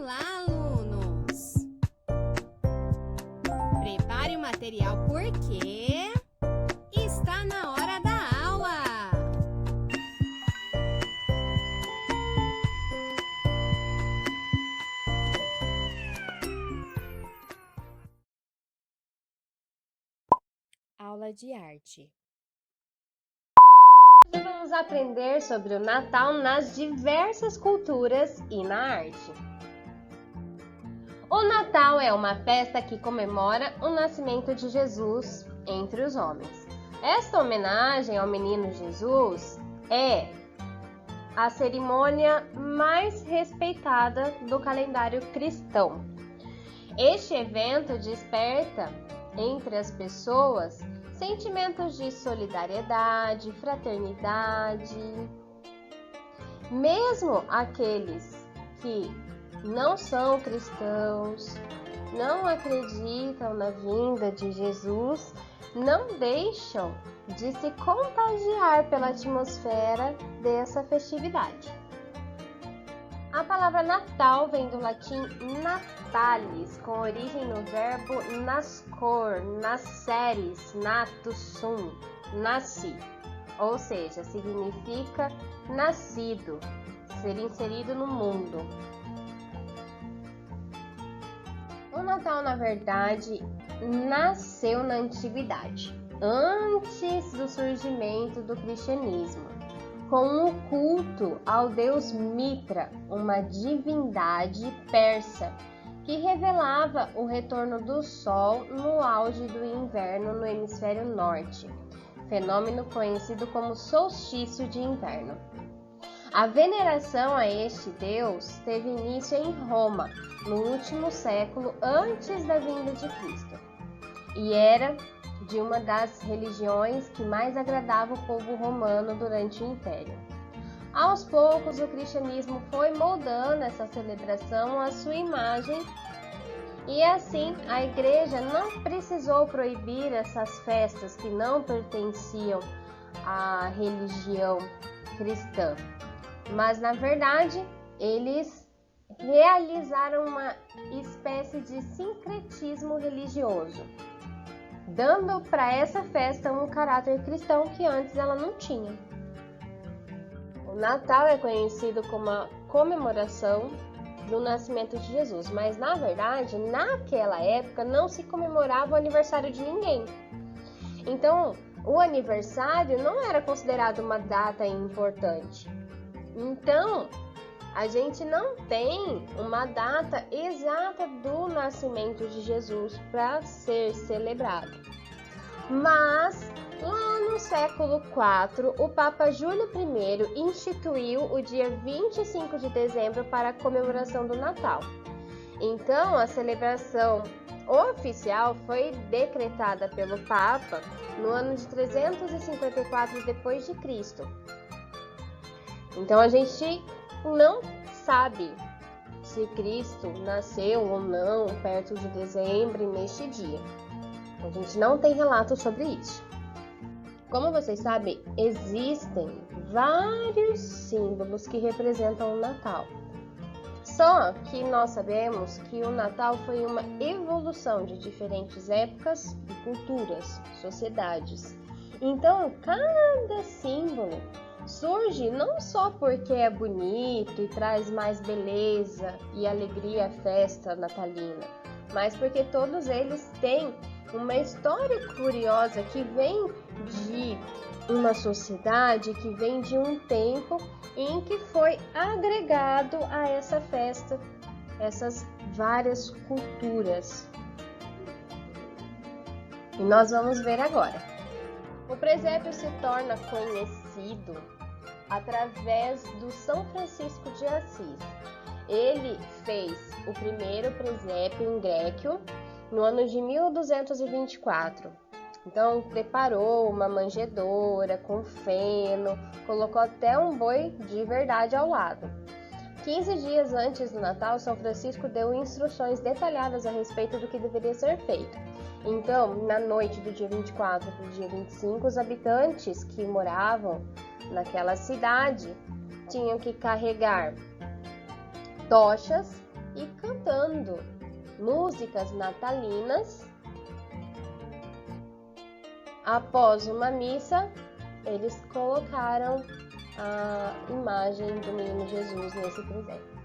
Olá, alunos! Prepare o material porque está na hora da aula! Aula de arte. Hoje vamos aprender sobre o Natal nas diversas culturas e na arte. O Natal é uma festa que comemora o nascimento de Jesus entre os homens. Esta homenagem ao menino Jesus é a cerimônia mais respeitada do calendário cristão. Este evento desperta entre as pessoas sentimentos de solidariedade, fraternidade. Mesmo aqueles que não são cristãos, não acreditam na vinda de Jesus, não deixam de se contagiar pela atmosfera dessa festividade. A palavra Natal vem do latim natalis, com origem no verbo nascor, nasceres, natus sum, nasci, ou seja, significa nascido, ser inserido no mundo. O Natal, na verdade, nasceu na antiguidade, antes do surgimento do cristianismo, com o culto ao deus Mitra, uma divindade persa, que revelava o retorno do sol no auge do inverno no hemisfério norte, fenômeno conhecido como solstício de inverno. A veneração a este deus teve início em Roma, no último século antes da vinda de Cristo, e era de uma das religiões que mais agradava o povo romano durante o Império. Aos poucos, o cristianismo foi moldando essa celebração à sua imagem e assim a igreja não precisou proibir essas festas que não pertenciam à religião cristã, mas na verdade eles realizaram uma espécie de sincretismo religioso, dando para essa festa um caráter cristão que antes ela não tinha. O Natal é conhecido como a comemoração do nascimento de Jesus, mas na verdade, naquela época não se comemorava o aniversário de ninguém. Então, o aniversário não era considerado uma data importante. Então, a gente não tem uma data exata do nascimento de Jesus para ser celebrado. Mas, lá no século IV, o Papa Júlio I instituiu o dia 25 de dezembro para a comemoração do Natal. Então, a celebração oficial foi decretada pelo Papa no ano de 354 d.C. Então, a gente não sabe se Cristo nasceu ou não perto de dezembro neste dia. A gente não tem relato sobre isso. Como vocês sabem, existem vários símbolos que representam o Natal. Só que nós sabemos que o Natal foi uma evolução de diferentes épocas e culturas, sociedades. Então, cada símbolo surge não só porque é bonito e traz mais beleza e alegria à festa natalina, mas porque todos eles têm uma história curiosa que vem de uma sociedade, que vem de um tempo em que foi agregado a essa festa, essas várias culturas. E nós vamos ver agora. O presépio se torna conhecido através do São Francisco de Assis. Ele fez o primeiro presépio em Grécio no ano de 1224. Então, preparou uma manjedoura com feno, colocou até um boi de verdade ao lado. 15 dias antes do Natal, São Francisco deu instruções detalhadas a respeito do que deveria ser feito. Então, na noite do dia 24 para o dia 25, os habitantes que moravam naquela cidade tinham que carregar tochas e cantando músicas natalinas. Após uma missa, eles colocaram a imagem do menino Jesus nesse presépio.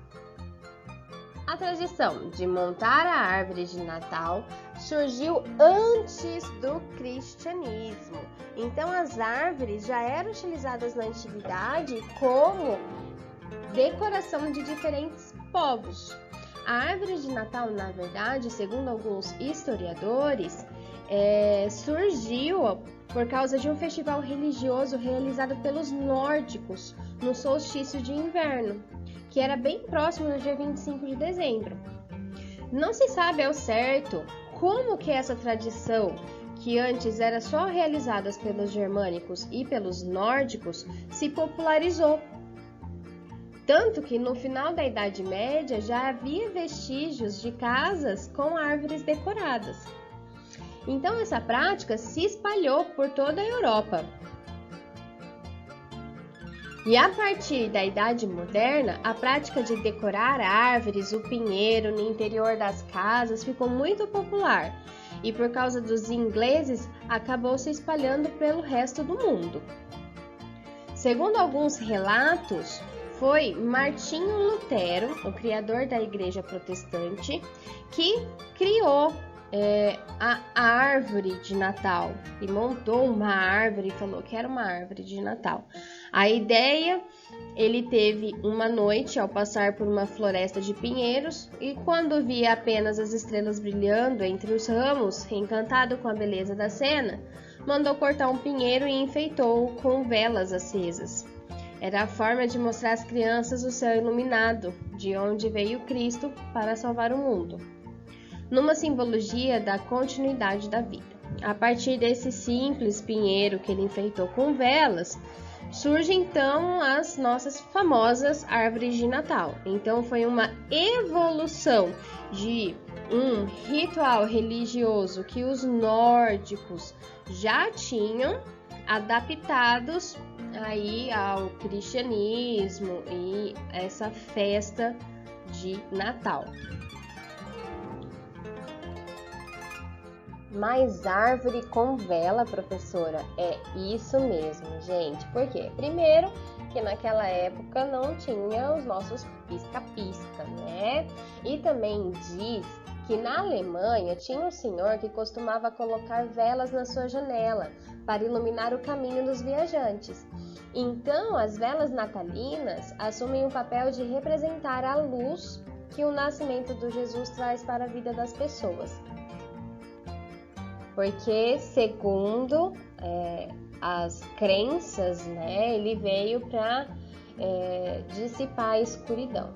A tradição de montar a árvore de Natal surgiu antes do cristianismo. Então, as árvores já eram utilizadas na antiguidade como decoração de diferentes povos. A árvore de Natal, na verdade, segundo alguns historiadores, surgiu por causa de um festival religioso realizado pelos nórdicos no solstício de inverno, que era bem próximo do dia 25 de dezembro. Não se sabe ao certo como que essa tradição, que antes era só realizada pelos germânicos e pelos nórdicos, se popularizou. Tanto que no final da Idade Média já havia vestígios de casas com árvores decoradas. Então essa prática se espalhou por toda a Europa. E a partir da Idade Moderna, a prática de decorar árvores, o pinheiro no interior das casas ficou muito popular e por causa dos ingleses acabou se espalhando pelo resto do mundo. Segundo alguns relatos, foi Martinho Lutero, o criador da Igreja Protestante, que criou a árvore de Natal e montou uma árvore e falou que era uma árvore de Natal. A ideia, ele teve uma noite ao passar por uma floresta de pinheiros e quando via apenas as estrelas brilhando entre os ramos, encantado com a beleza da cena, mandou cortar um pinheiro e enfeitou-o com velas acesas. Era a forma de mostrar às crianças o céu iluminado, de onde veio Cristo para salvar o mundo, numa simbologia da continuidade da vida. A partir desse simples pinheiro que ele enfeitou com velas, surgem então as nossas famosas árvores de Natal. Então foi uma evolução de um ritual religioso que os nórdicos já tinham adaptados aí ao cristianismo e essa festa de Natal. Mais árvore com vela, professora? É isso mesmo, gente. Por quê? Primeiro, que naquela época não tinha os nossos pisca-pisca, né? E também diz que na Alemanha tinha um senhor que costumava colocar velas na sua janela para iluminar o caminho dos viajantes. Então, as velas natalinas assumem o papel de representar a luz que o nascimento do Jesus traz para a vida das pessoas. Porque, segundo as crenças, né, ele veio para dissipar a escuridão.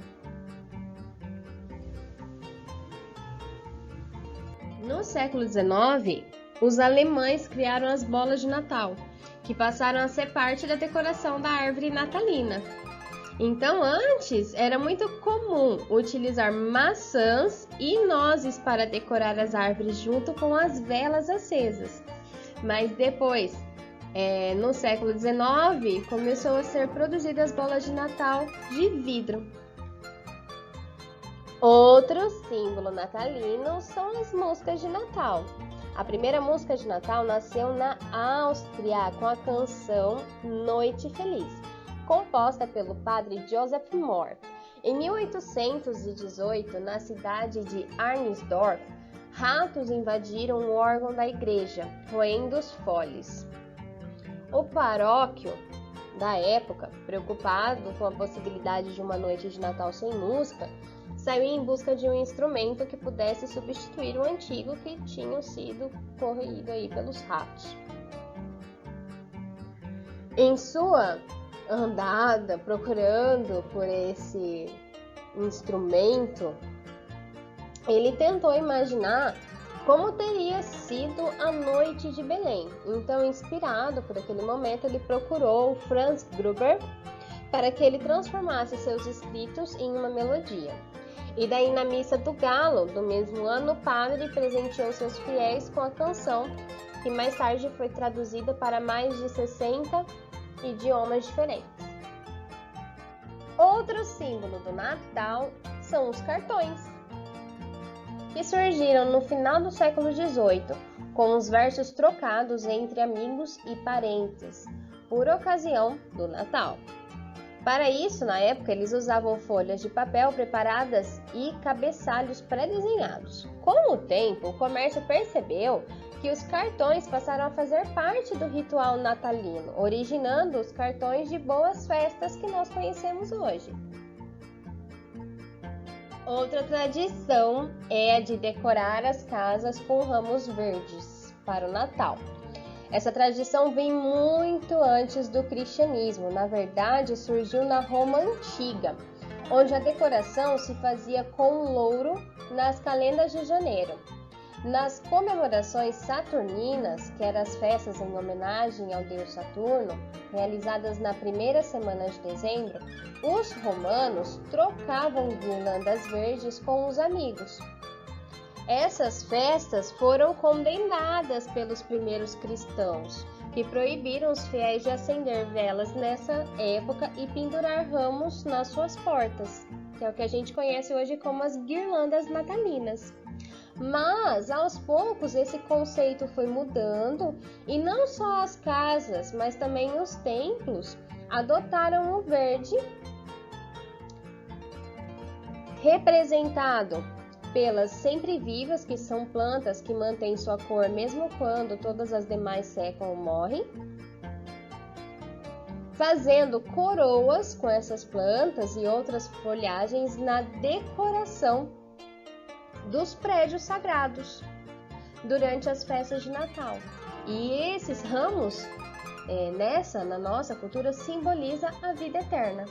No século XIX, os alemães criaram as bolas de Natal, que passaram a ser parte da decoração da árvore natalina. Então, antes era muito comum utilizar maçãs e nozes para decorar as árvores junto com as velas acesas. Mas depois, no século XIX, começou a ser produzidas bolas de Natal de vidro. Outro símbolo natalino são as músicas de Natal. A primeira música de Natal nasceu na Áustria com a canção Noite Feliz, composta pelo padre Joseph Mohr. Em 1818, na cidade de Arnsdorf, ratos invadiram o órgão da igreja, roendo os folhes. O paróquio da época, preocupado com a possibilidade de uma noite de Natal sem música, saiu em busca de um instrumento que pudesse substituir o antigo que tinha sido corroído aí pelos ratos. Em sua andada procurando por esse instrumento, ele tentou imaginar como teria sido a noite de Belém. Então, inspirado por aquele momento, ele procurou Franz Gruber para que ele transformasse seus escritos em uma melodia. E daí, na missa do Galo do mesmo ano, o padre presenteou seus fiéis com a canção, que mais tarde foi traduzida para mais de 60 idiomas diferentes. Outro símbolo do Natal são os cartões, que surgiram no final do século XVIII, com os versos trocados entre amigos e parentes, por ocasião do Natal. Para isso, na época, eles usavam folhas de papel preparadas e cabeçalhos pré-desenhados. Com o tempo, o comércio percebeu que os cartões passaram a fazer parte do ritual natalino, originando os cartões de boas festas que nós conhecemos hoje. Outra tradição é a de decorar as casas com ramos verdes para o Natal. Essa tradição vem muito antes do cristianismo. Na verdade, surgiu na Roma Antiga, onde a decoração se fazia com louro nas calendas de janeiro. Nas comemorações saturninas, que eram as festas em homenagem ao deus Saturno, realizadas na primeira semana de dezembro, os romanos trocavam guirlandas verdes com os amigos. Essas festas foram condenadas pelos primeiros cristãos, que proibiram os fiéis de acender velas nessa época e pendurar ramos nas suas portas, que é o que a gente conhece hoje como as guirlandas natalinas. Mas, aos poucos, esse conceito foi mudando e não só as casas, mas também os templos adotaram o verde, representado pelas sempre-vivas, que são plantas que mantêm sua cor mesmo quando todas as demais secam ou morrem, fazendo coroas com essas plantas e outras folhagens na decoração dos prédios sagrados durante as festas de Natal. E esses ramos, na nossa cultura, simboliza a vida eterna.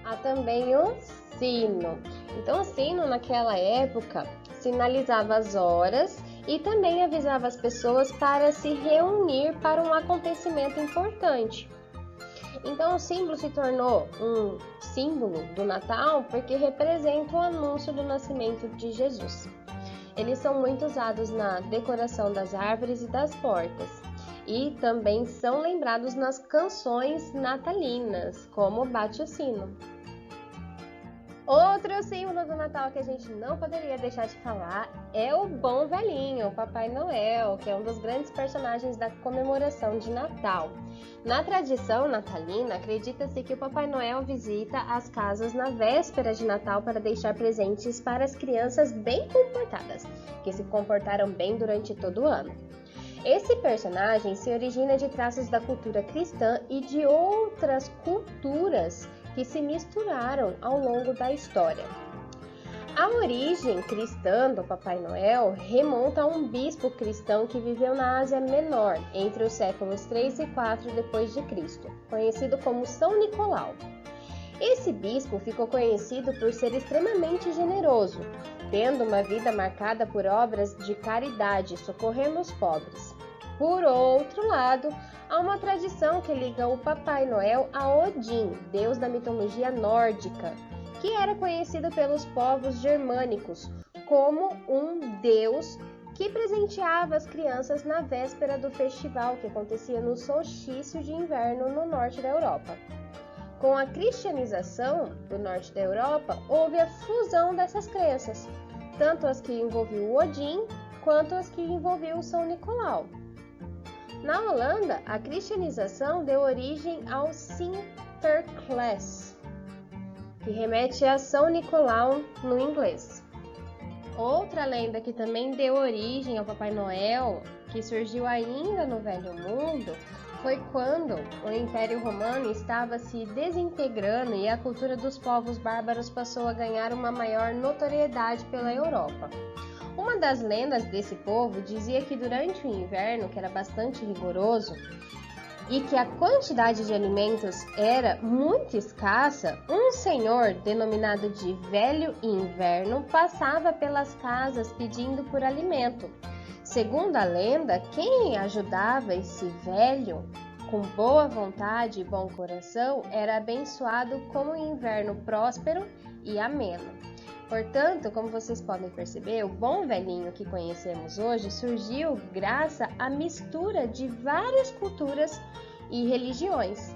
Há também o sino. Então, o sino naquela época sinalizava as horas e também avisava as pessoas para se reunir para um acontecimento importante. Então, o símbolo se tornou um símbolo do Natal porque representa o anúncio do nascimento de Jesus. Eles são muito usados na decoração das árvores e das portas e também são lembrados nas canções natalinas, como Bate o Sino. Outro símbolo do Natal que a gente não poderia deixar de falar é o Bom Velhinho, o Papai Noel, que é um dos grandes personagens da comemoração de Natal. Na tradição natalina, acredita-se que o Papai Noel visita as casas na véspera de Natal para deixar presentes para as crianças bem comportadas, que se comportaram bem durante todo o ano. Esse personagem se origina de traços da cultura cristã e de outras culturas que se misturaram ao longo da história. A origem cristã do Papai Noel remonta a um bispo cristão que viveu na Ásia Menor entre os séculos 3 e 4 depois de Cristo, conhecido como São Nicolau. Esse bispo ficou conhecido por ser extremamente generoso, tendo uma vida marcada por obras de caridade, socorrendo os pobres. Por outro lado, há uma tradição que liga o Papai Noel a Odin, deus da mitologia nórdica, que era conhecido pelos povos germânicos como um deus que presenteava as crianças na véspera do festival que acontecia no solstício de inverno no norte da Europa. Com a cristianização do norte da Europa, houve a fusão dessas crenças, tanto as que envolviam o Odin quanto as que envolviam o São Nicolau. Na Holanda, a cristianização deu origem ao Sinterklaas, que remete a São Nicolau no inglês. Outra lenda que também deu origem ao Papai Noel, que surgiu ainda no Velho Mundo, foi quando o Império Romano estava se desintegrando e a cultura dos povos bárbaros passou a ganhar uma maior notoriedade pela Europa. Uma das lendas desse povo dizia que durante o inverno, que era bastante rigoroso, e que a quantidade de alimentos era muito escassa, um senhor denominado de Velho Inverno passava pelas casas pedindo por alimento. Segundo a lenda, quem ajudava esse velho com boa vontade e bom coração era abençoado com um inverno próspero e ameno. Portanto, como vocês podem perceber, o Bom Velhinho que conhecemos hoje surgiu graças à mistura de várias culturas e religiões.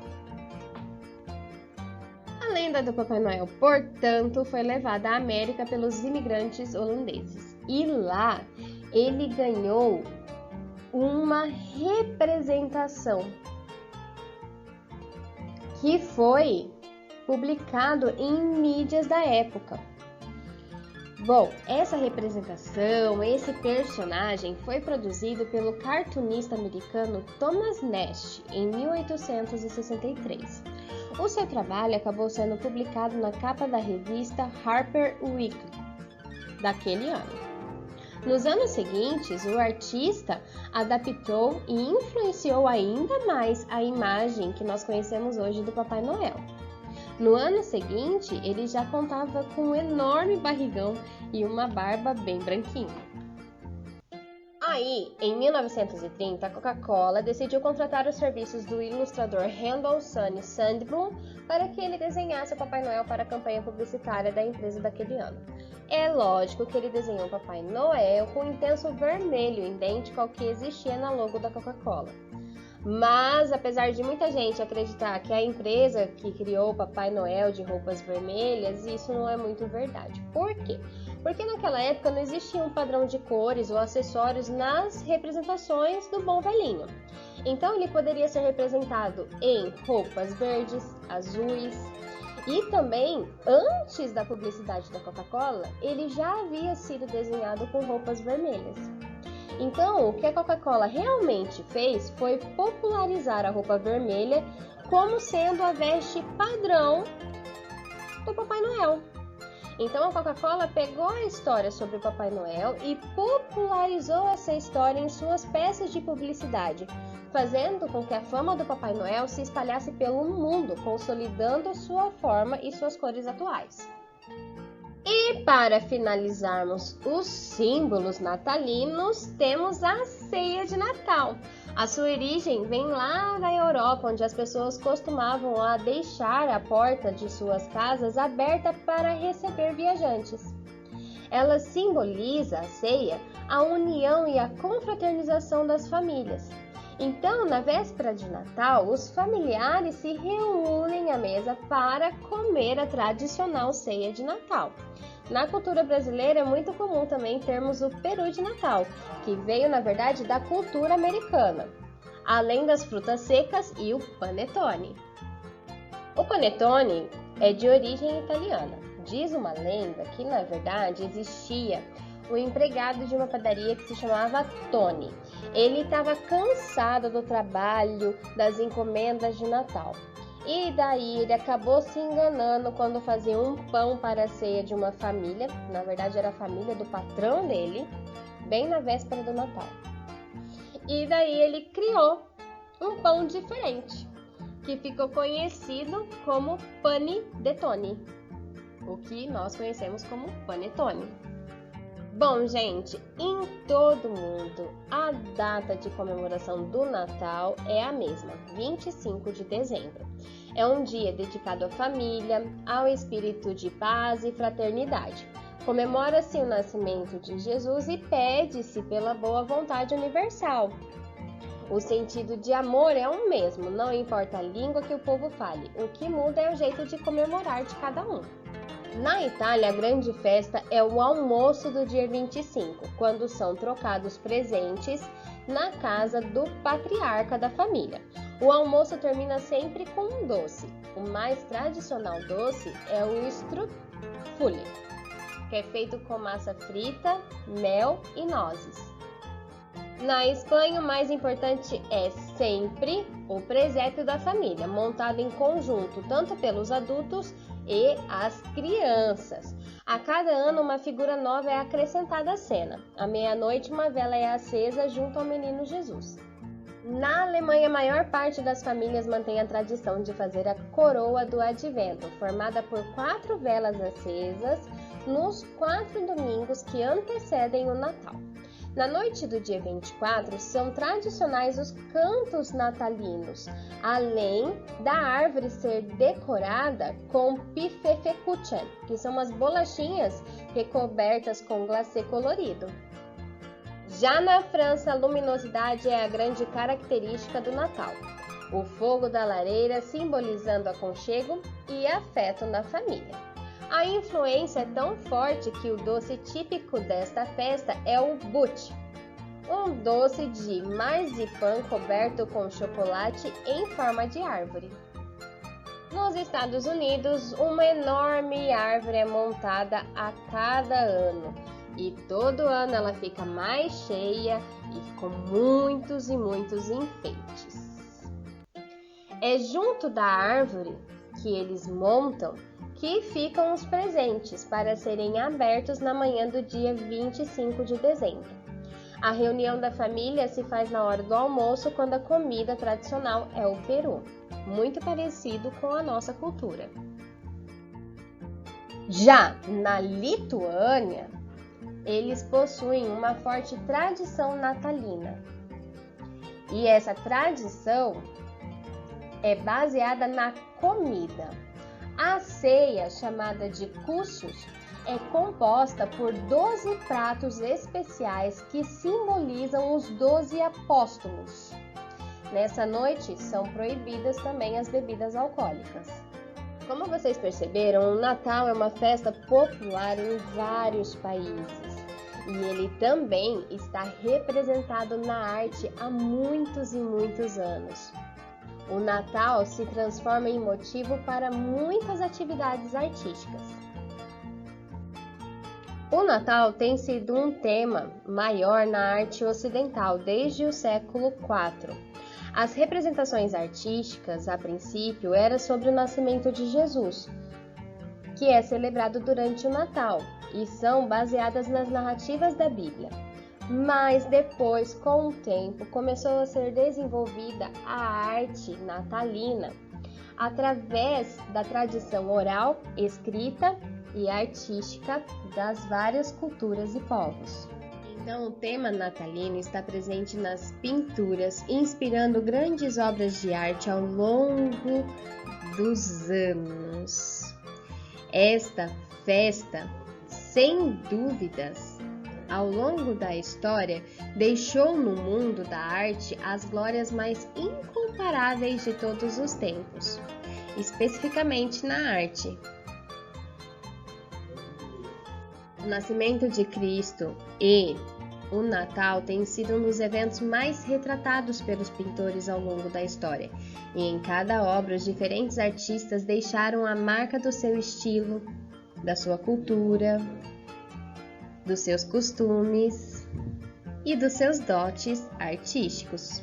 lenda do Papai Noel, portanto, foi levada à América pelos imigrantes holandeses. E lá ele ganhou uma representação que foi publicado em mídias da época. Bom, essa representação, esse personagem foi produzido pelo cartunista americano Thomas Nast em 1863. O seu trabalho acabou sendo publicado na capa da revista Harper Weekly daquele ano. Nos anos seguintes, o artista adaptou e influenciou ainda mais a imagem que nós conhecemos hoje do Papai Noel. No ano seguinte, ele já contava com um enorme barrigão e uma barba bem branquinha. Aí, em 1930, a Coca-Cola decidiu contratar os serviços do ilustrador Randall Sonny Sandblom para que ele desenhasse o Papai Noel para a campanha publicitária da empresa daquele ano. É lógico que ele desenhou o Papai Noel com um intenso vermelho, idêntico ao que existia na logo da Coca-Cola. Mas, apesar de muita gente acreditar que a empresa que criou o Papai Noel de roupas vermelhas, isso não é muito verdade. Por quê? Porque naquela época não existia um padrão de cores ou acessórios nas representações do bom velhinho. Então ele poderia ser representado em roupas verdes, azuis e também, antes da publicidade da Coca-Cola, ele já havia sido desenhado com roupas vermelhas. Então, o que a Coca-Cola realmente fez foi popularizar a roupa vermelha como sendo a veste padrão do Papai Noel. Então, a Coca-Cola pegou a história sobre o Papai Noel e popularizou essa história em suas peças de publicidade, fazendo com que a fama do Papai Noel se espalhasse pelo mundo, consolidando sua forma e suas cores atuais. E para finalizarmos os símbolos natalinos, temos a ceia de Natal. A sua origem vem lá da Europa, onde as pessoas costumavam deixar a porta de suas casas aberta para receber viajantes. Ela simboliza a ceia, a união e a confraternização das famílias. Então, na véspera de Natal, os familiares se reúnem à mesa para comer a tradicional ceia de Natal. Na cultura brasileira é muito comum também termos o peru de Natal, que veio, na verdade, da cultura americana, além das frutas secas e o panetone. O panetone é de origem italiana. Diz uma lenda que, na verdade, existia o empregado de uma padaria que se chamava Tony. Ele estava cansado do trabalho, das encomendas de Natal. E daí ele acabou se enganando quando fazia um pão para a ceia de uma família. Na verdade era a família do patrão dele, bem na véspera do Natal. E daí ele criou um pão diferente, que ficou conhecido como panettone, o que nós conhecemos como panetone. Bom, gente, em todo mundo, a data de comemoração do Natal é a mesma, 25 de dezembro. É um dia dedicado à família, ao espírito de paz e fraternidade. Comemora-se o nascimento de Jesus e pede-se pela boa vontade universal. O sentido de amor é o mesmo, não importa a língua que o povo fale. O que muda é o jeito de comemorar de cada um. Na Itália, a grande festa é o almoço do dia 25, quando são trocados presentes na casa do patriarca da família. O almoço termina sempre com um doce. O mais tradicional doce é o strudel, que é feito com massa frita, mel e nozes. Na Espanha, o mais importante é sempre o presépio da família, montado em conjunto tanto pelos adultos e as crianças. A cada ano, uma figura nova é acrescentada à cena. À meia-noite, uma vela é acesa junto ao menino Jesus. Na Alemanha, a maior parte das famílias mantém a tradição de fazer a coroa do advento, formada por 4 velas acesas nos 4 domingos que antecedem o Natal. Na noite do dia 24, são tradicionais os cantos natalinos, além da árvore ser decorada com Pfeffekuchen, que são umas bolachinhas recobertas com glacê colorido. Já na França, a luminosidade é a grande característica do Natal. O fogo da lareira simbolizando aconchego e afeto na família. A influência é tão forte que o doce típico desta festa é o boot, um doce de marzipan coberto com chocolate em forma de árvore. Nos Estados Unidos, uma enorme árvore é montada a cada ano e todo ano ela fica mais cheia e com muitos e muitos enfeites. É junto da árvore que eles montam que ficam os presentes para serem abertos na manhã do dia 25 de dezembro. A reunião da família se faz na hora do almoço, quando a comida tradicional é o peru, muito parecido com a nossa cultura. Já na Lituânia, eles possuem uma forte tradição natalina. E essa tradição é baseada na comida. A ceia, chamada de kūčios, é composta por 12 pratos especiais que simbolizam os 12 apóstolos. Nessa noite, são proibidas também as bebidas alcoólicas. Como vocês perceberam, o Natal é uma festa popular em vários países. E ele também está representado na arte há muitos e muitos anos. O Natal se transforma em motivo para muitas atividades artísticas. O Natal tem sido um tema maior na arte ocidental desde o século IV. As representações artísticas, a princípio, eram sobre o nascimento de Jesus, que é celebrado durante o Natal, e são baseadas nas narrativas da Bíblia. Mas depois, com o tempo, começou a ser desenvolvida a arte natalina através da tradição oral, escrita e artística das várias culturas e povos. Então, o tema natalino está presente nas pinturas, inspirando grandes obras de arte ao longo dos anos. Esta festa, sem dúvidas, ao longo da história, deixou no mundo da arte as glórias mais incomparáveis de todos os tempos, especificamente na arte. O nascimento de Cristo e o Natal têm sido um dos eventos mais retratados pelos pintores ao longo da história, e em cada obra os diferentes artistas deixaram a marca do seu estilo, da sua cultura, dos seus costumes e dos seus dotes artísticos.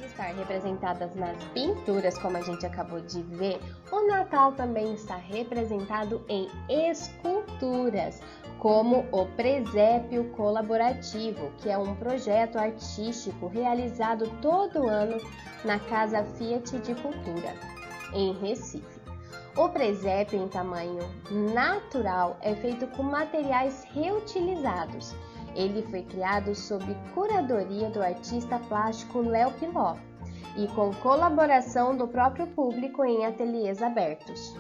Estar representadas nas pinturas, como a gente acabou de ver, o Natal também está representado em esculturas, como o Presépio Colaborativo, que é um projeto artístico realizado todo ano na Casa Fiat de Cultura, em Recife. O presépio em tamanho natural é feito com materiais reutilizados Ele foi criado sob curadoria do artista plástico Léo Piló e com colaboração do próprio público em ateliês abertos.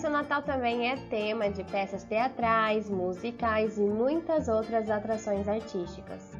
O Natal também é tema de peças teatrais, musicais e muitas outras atrações artísticas.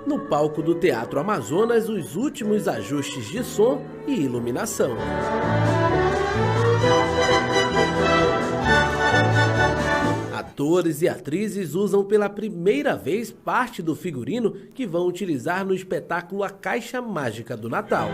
No palco do Teatro Amazonas, os últimos ajustes de som e iluminação. Atores e atrizes usam pela primeira vez parte do figurino que vão utilizar no espetáculo A Caixa Mágica do Natal.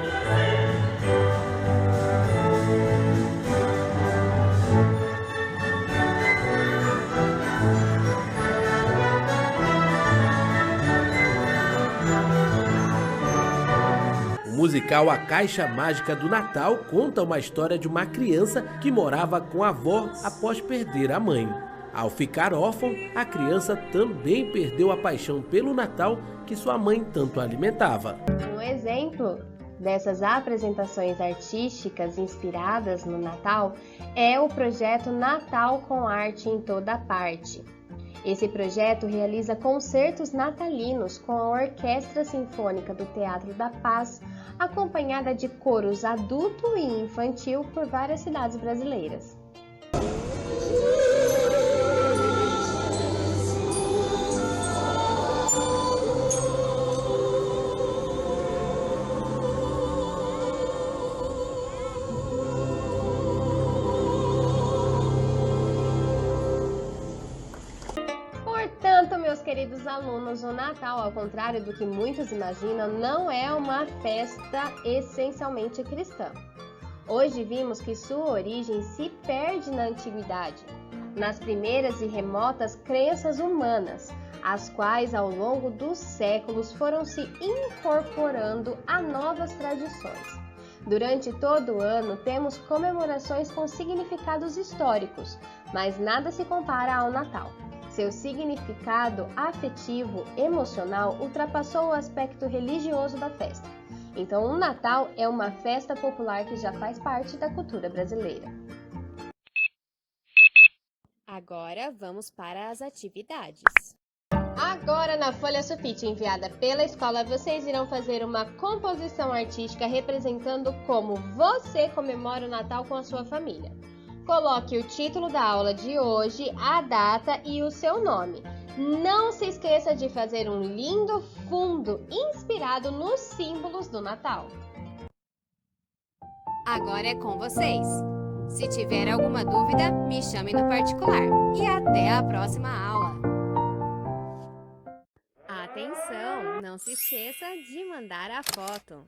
O musical A Caixa Mágica do Natal conta uma história de uma criança que morava com a avó após perder a mãe. Ao ficar órfão, a criança também perdeu a paixão pelo Natal que sua mãe tanto alimentava. Um exemplo dessas apresentações artísticas inspiradas no Natal é o projeto Natal com Arte em Toda Parte. Esse projeto realiza concertos natalinos com a Orquestra Sinfônica do Teatro da Paz, acompanhada de coros adulto e infantil por várias cidades brasileiras. Portanto, meus queridos alunos, o Natal, ao contrário do que muitos imaginam, não é uma festa essencialmente cristã. Hoje vimos que sua origem se perde na antiguidade. nas primeiras e remotas crenças humanas, as quais ao longo dos séculos foram se incorporando a novas tradições. Durante todo o ano temos comemorações com significados históricos, mas nada se compara ao Natal. Seu significado afetivo, emocional, ultrapassou o aspecto religioso da festa. Então, o Natal é uma festa popular que já faz parte da cultura brasileira. Agora vamos para as atividades. Agora, na folha sulfite enviada pela escola, vocês irão fazer uma composição artística representando como você comemora o Natal com a sua família. Coloque o título da aula de hoje, a data e o seu nome. Não se esqueça de fazer um lindo fundo inspirado nos símbolos do Natal. Agora é com vocês. Se tiver alguma dúvida, me chame no particular. E até a próxima aula. Atenção, não se esqueça de mandar a foto.